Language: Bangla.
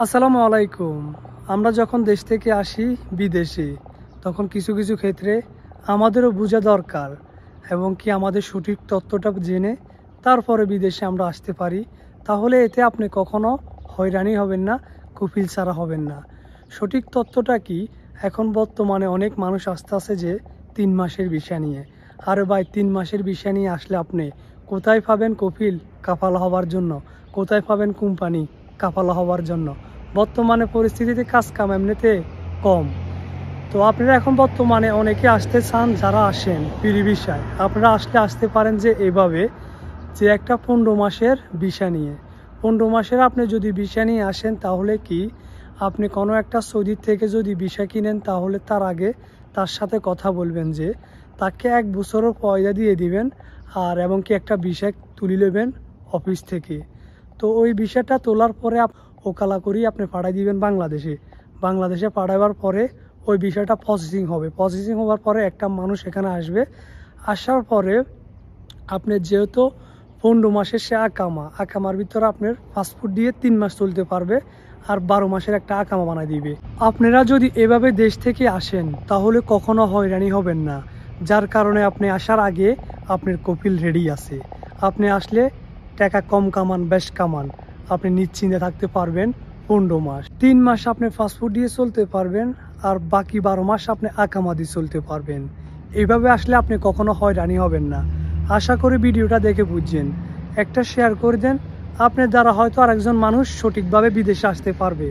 আসসালামু আলাইকুম। আমরা যখন দেশ থেকে আসি বিদেশে, তখন কিছু কিছু ক্ষেত্রে আমাদেরও বোঝা দরকার এবং কি আমাদের সঠিক তথ্যটা জেনে তারপরে বিদেশে আমরা আসতে পারি। তাহলে এতে আপনি কখনো হয়রানি হবেন না, কফিল ছাড়া হবেন না। সঠিক তথ্যটা কি? এখন বর্তমানে অনেক মানুষ আসতে যে ৩ মাসের ভিসা নিয়ে। আরে ভাই, ৩ মাসের ভিসা নিয়ে আসলে আপনি কোথায় পাবেন কফিল কাফালা হওয়ার জন্য? কোথায় পাবেন কোম্পানি কাফালা হওয়ার জন্য? বর্তমানে পরিস্থিতিতে কাজ কাম এমনিতে কম। তো আপনারা এখন বর্তমানে অনেকে আসতে চান, যারা আসেন ফ্রি ভিসায়, আপনারা আসতে পারেন যে এভাবে, যে একটা ১৫ মাসের ভিসা নিয়ে। ১৫ মাসের আপনি যদি ভিসা নিয়ে আসেন, তাহলে কি আপনি কোনো একটা সৌদি থেকে যদি ভিসা কিনেন, তাহলে তার আগে তার সাথে কথা বলবেন যে তাকে ১ বছরের পয়সা দিয়ে দিবেন, আর এবং কি একটা ভিসা তুলে নেবেন অফিস থেকে। তো ওই ভিসাটা তোলার পরে ওকালা করেই আপনি পাঠিয়ে দিবেন বাংলাদেশে পাঠাবার পরে ওই বিষয়টা প্রসেসিং হওয়ার পরে একটা মানুষ এখানে আসবে। আসার পরে আপনি যেহেতু ১৫ মাসের সে আকামার ভিতরে আপনার পাসপোর্ট দিয়ে ৩ মাস চলতে পারবে, আর ১২ মাসের একটা আকামা বানায় দিবে। আপনারা যদি এভাবে দেশ থেকে আসেন, তাহলে কখনো হয়রানি হবেন না। যার কারণে আপনি আসার আগে আপনার কপিল রেডি আছে। আপনি আসলে টাকা কম কামান বেশ কামান, আপনি নিশ্চিন্তে থাকতে পারবেন। ১৫ মাস ৩ মাস আপনি পাসপোর্ট দিয়ে চলতে পারবেন, আর বাকি ১২ মাস আপনি আকামা দিয়ে চলতে পারবেন। এইভাবে আসলে আপনি কখনো হয়রানি হবেন না। আশা করি ভিডিওটা দেখে বুঝছেন। একটা শেয়ার করে দেন, আপনার দ্বারা হয়তো আরেকজন মানুষ সঠিকভাবে বিদেশে আসতে পারবে।